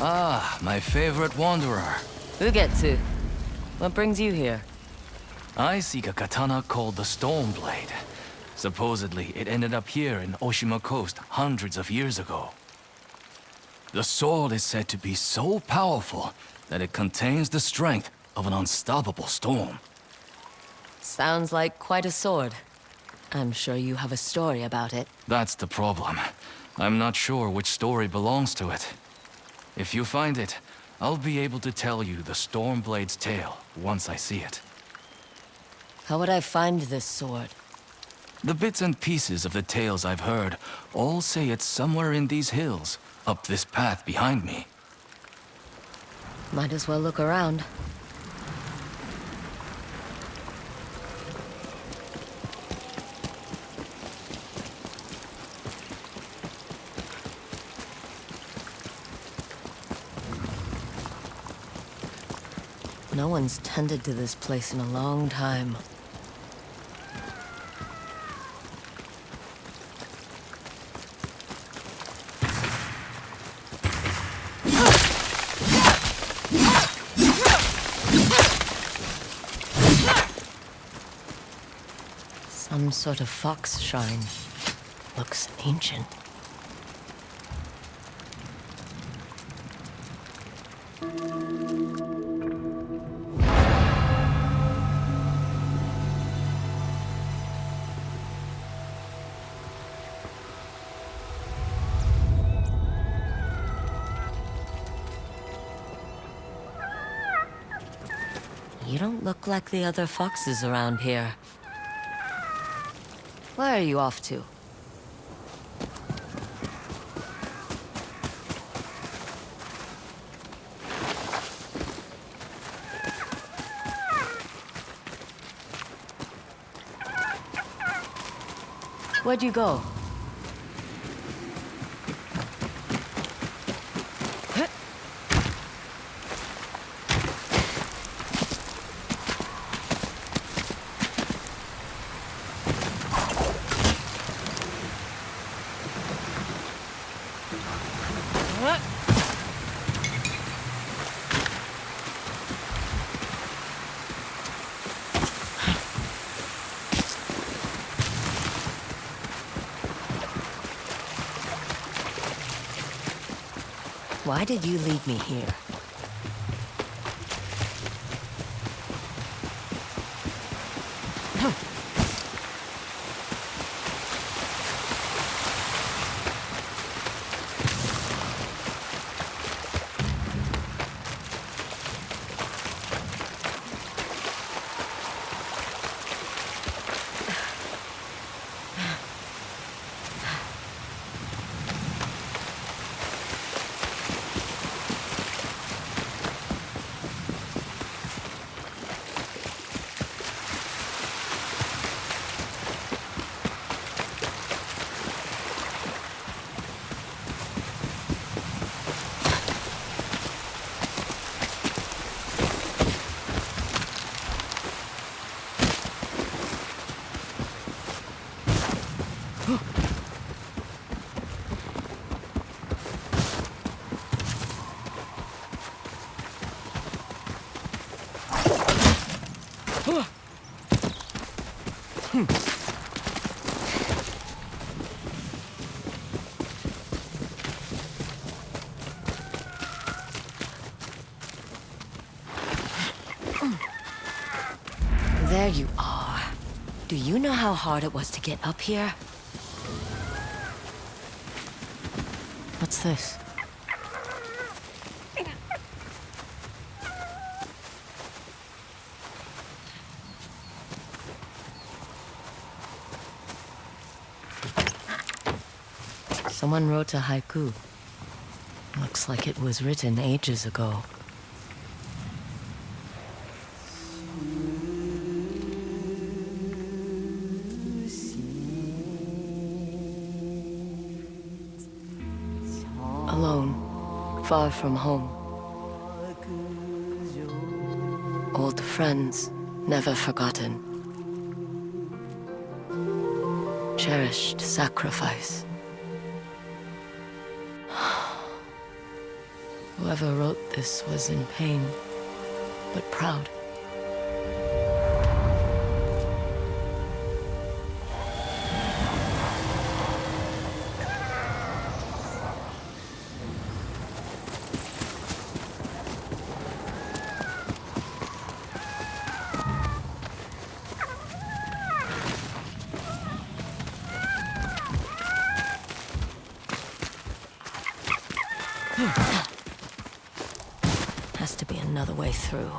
Ah, my favorite wanderer. Ugetsu, what brings you here? I seek a katana called the Stormblade. Supposedly, it ended up here in Oshima Coast hundreds of years ago. The sword is said to be so powerful that it contains the strength of an unstoppable storm. Sounds like quite a sword. I'm sure you have a story about it. That's the problem. I'm not sure which story belongs to it. If you find it, I'll be able to tell you the Stormblade's tale once I see it. How would I find this sword? The bits and pieces of the tales I've heard all say it's somewhere in these hills, up this path behind me. Might as well look around. No one's tended to this place in a long time. Some sort of fox shrine. Looks ancient. You don't look like the other foxes around here. Where are you off to? Where'd you go? Why did you lead me here? There you are. Do you know how hard it was to get up here? What's this? Someone wrote a haiku. Looks like it was written ages ago. Alone, far from home. Old friends, never forgotten. Cherished sacrifice. Whoever wrote this was in pain, but proud. Has to be another way through.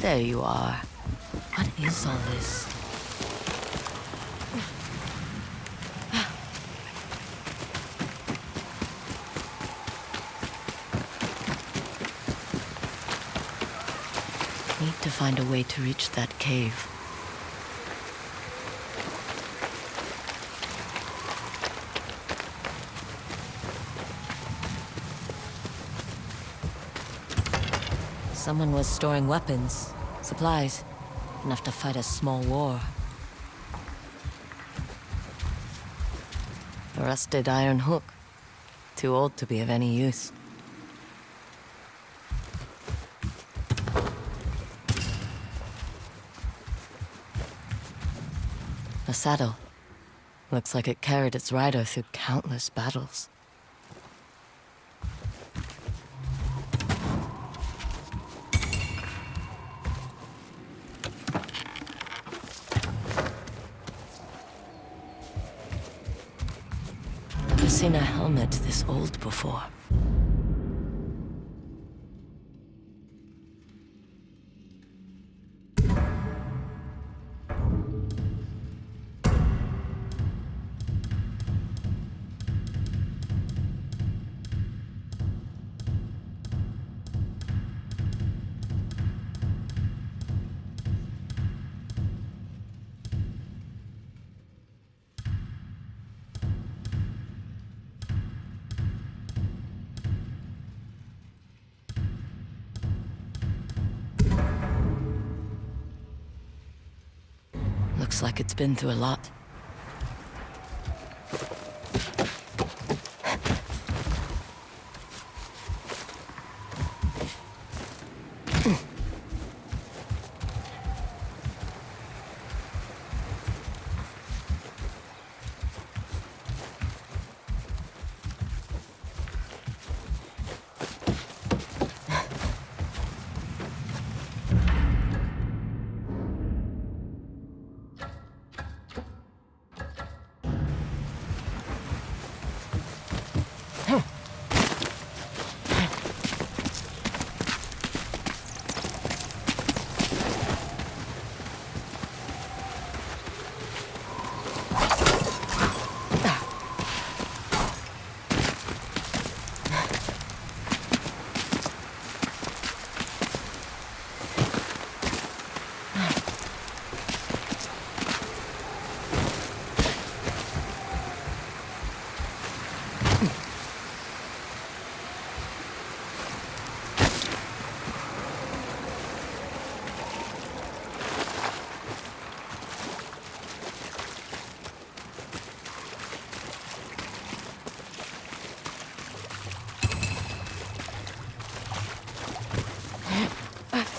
There you are. What is all this? Need to find a way to reach that cave. Someone was storing weapons, supplies, enough to fight a small war. A rusted iron hook, too old to be of any use. A saddle. Looks like it carried its rider through countless battles. Never seen a helmet this old before. Looks like it's been through a lot.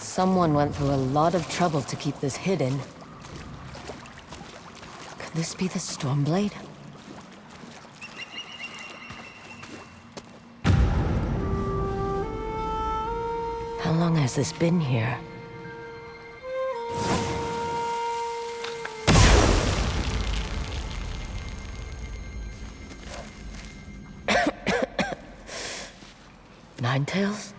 Someone went through a lot of trouble to keep this hidden. Could this be the Stormblade? How long has this been here? Ninetales?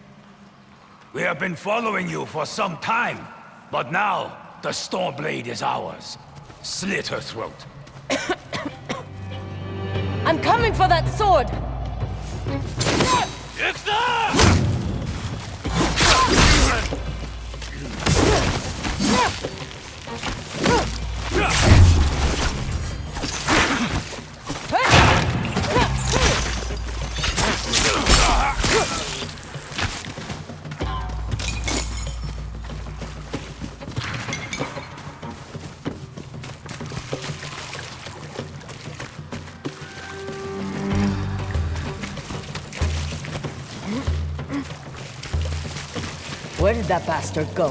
We have been following you for some time, but now the Stormblade is ours. Slit her throat. I'm coming for that sword! Where did that bastard go?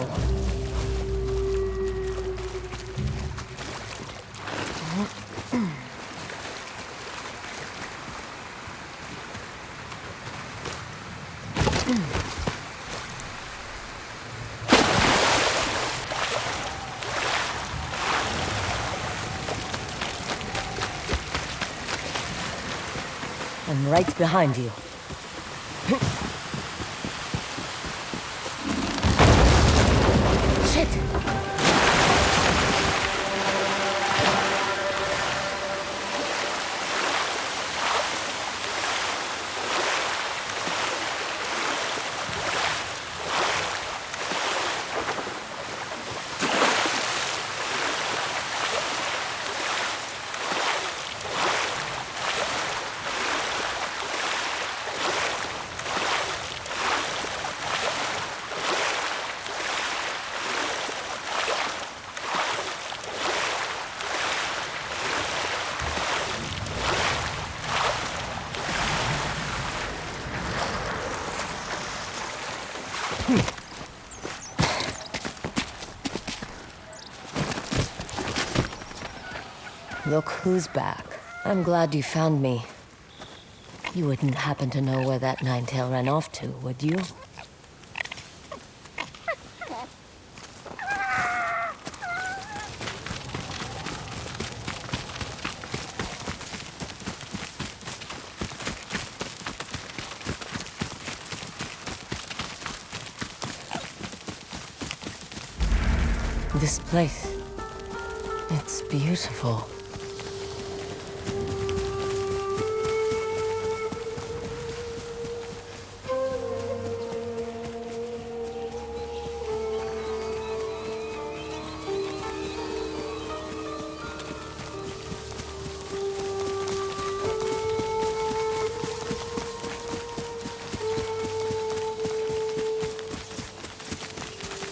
I'm right behind you. Shit! Look who's back. I'm glad you found me. You wouldn't happen to know where that Ninetail ran off to, would you? This place, it's beautiful.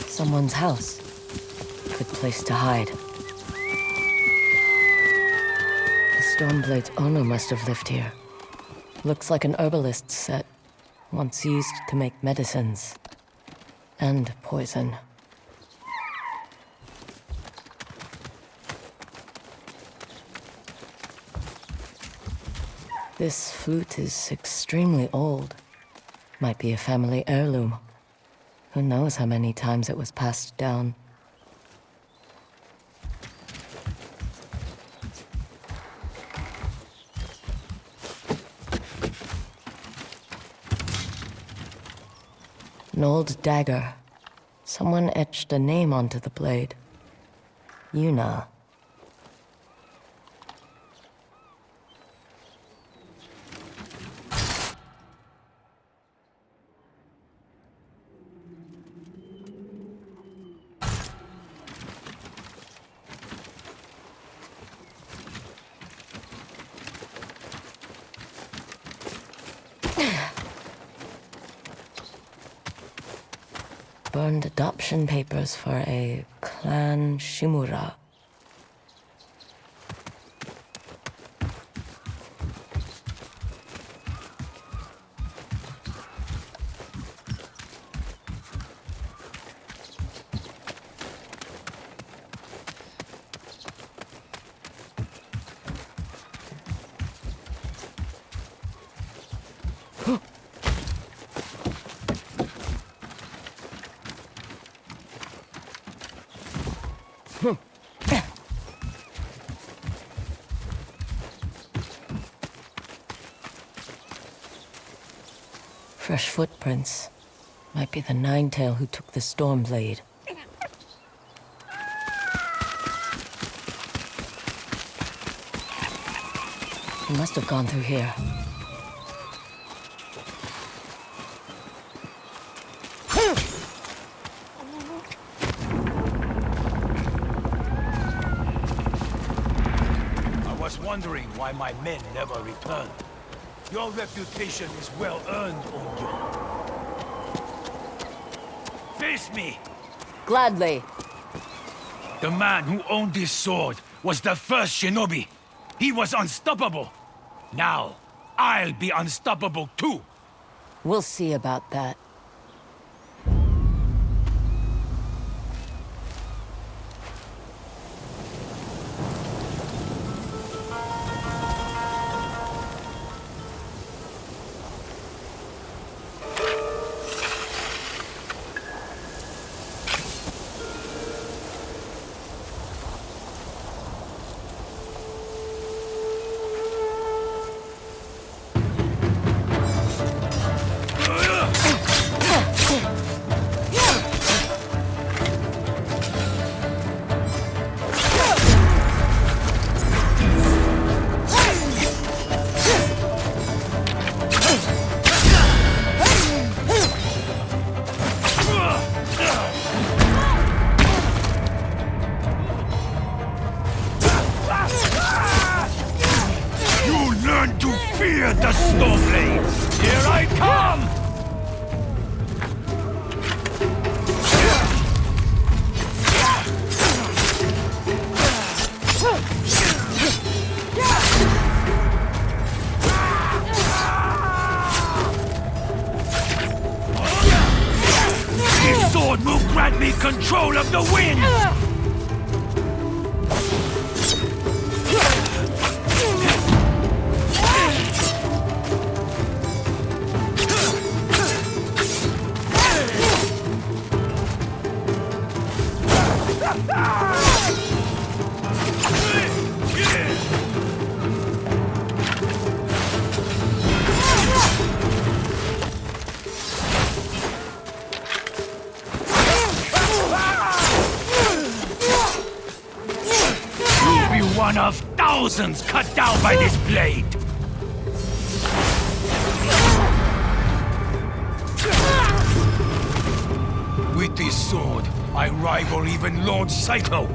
Someone's house. Good place to hide. The Stormblade's owner must have lived here. Looks like an herbalist's set, once used to make medicines. And poison. This flute is extremely old. Might be a family heirloom. Who knows how many times it was passed down. An old dagger. Someone etched a name onto the blade. Yuna. Burned adoption papers for a clan Shimura. Fresh footprints. Might be the Ninetail who took the Stormblade. He must have gone through here. I was wondering why my men never returned. Your reputation is well earned, Onyo. Face me! Gladly. The man who owned this sword was the first shinobi. He was unstoppable. Now, I'll be unstoppable too. We'll see about that. Fear the Stormblade! Here I come! This sword will grant me control of the winds! One of thousands cut down by this blade! With this sword, I rival even Lord Psycho!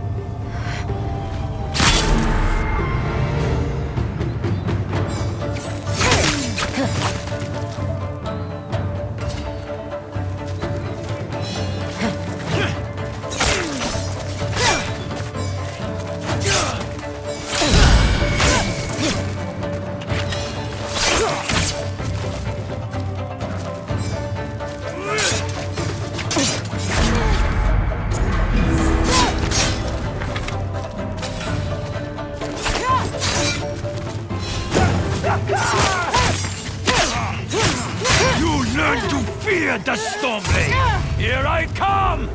You learn to fear the Stormblade! Here I come!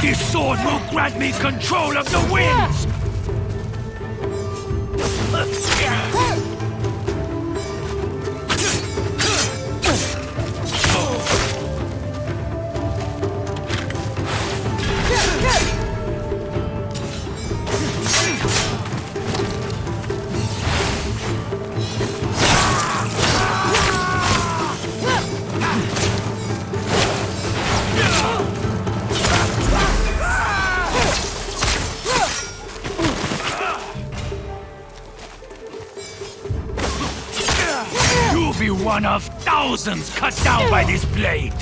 This sword will grant me control of the winds! You'll be one of thousands cut down by this blade!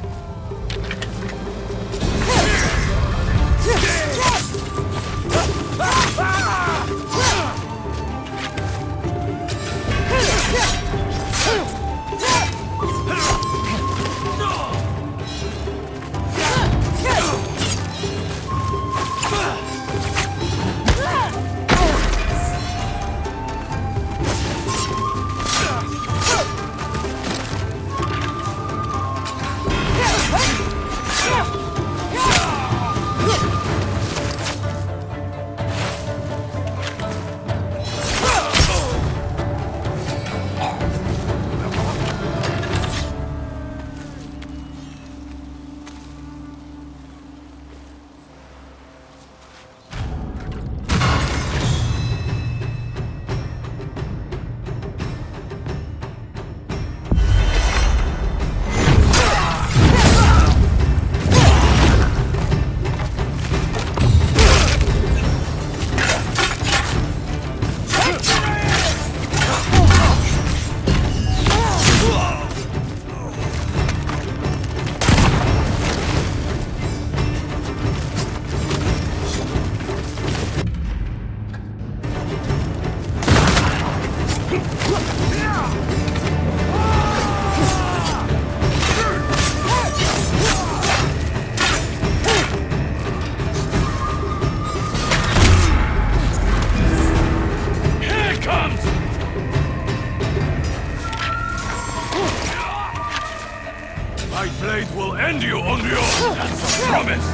My blade will end you on your own. That's a promise.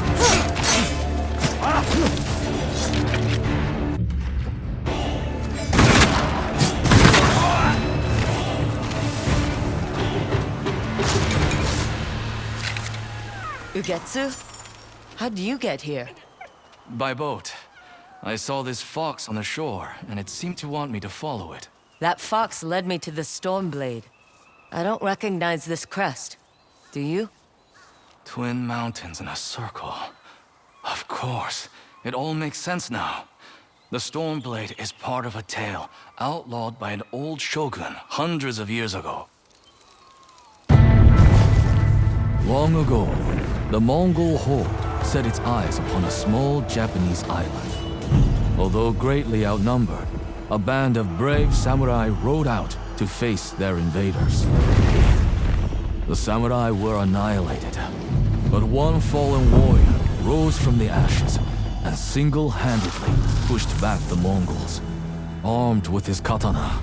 Ugetsu? How'd you get here? By boat. I saw this fox on the shore, and it seemed to want me to follow it. That fox led me to the Stormblade. I don't recognize this crest. Do you? Twin mountains in a circle. Of course. It all makes sense now. The Stormblade is part of a tale outlawed by an old shogun hundreds of years ago. Long ago, the Mongol horde set its eyes upon a small Japanese island. Although greatly outnumbered, a band of brave samurai rode out to face their invaders. The samurai were annihilated, but one fallen warrior rose from the ashes and single-handedly pushed back the Mongols, armed with his katana,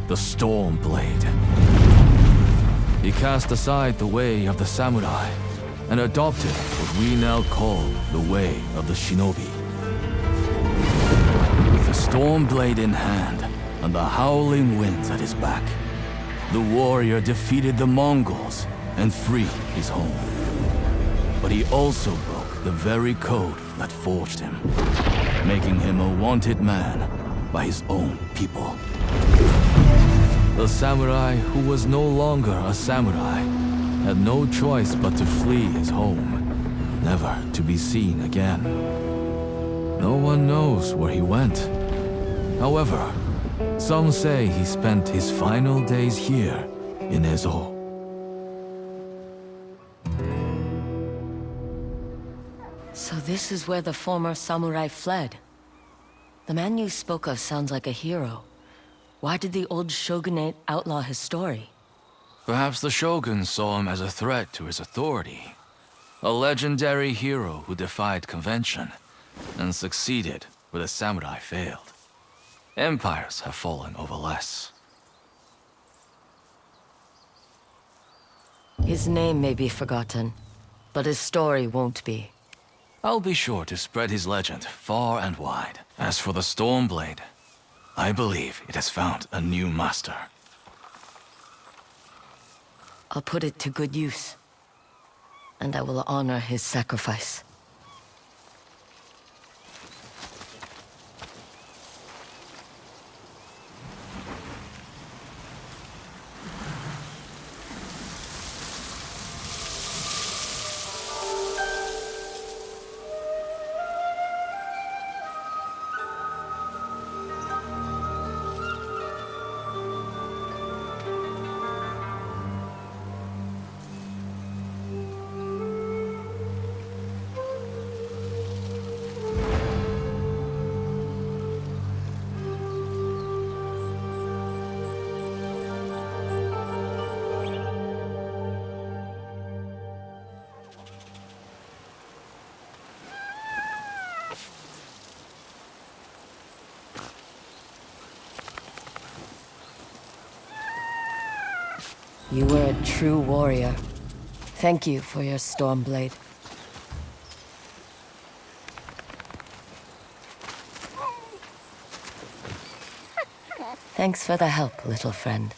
the Stormblade. He cast aside the way of the samurai and adopted what we now call the way of the shinobi. With the Stormblade in hand and the howling winds at his back, the warrior defeated the Mongols and freed his home. But he also broke the very code that forged him, making him a wanted man by his own people. The samurai who was no longer a samurai had no choice but to flee his home, never to be seen again. No one knows where he went. However, some say he spent his final days here in Ezo. So this is where the former samurai fled. The man you spoke of sounds like a hero. Why did the old shogunate outlaw his story? Perhaps the shogun saw him as a threat to his authority. A legendary hero who defied convention and succeeded where the samurai failed. Empires have fallen over less. His name may be forgotten, but his story won't be. I'll be sure to spread his legend far and wide. As for the Stormblade, I believe it has found a new master. I'll put it to good use, and I will honor his sacrifice. You were a true warrior. Thank you for your Stormblade. Thanks for the help, little friend.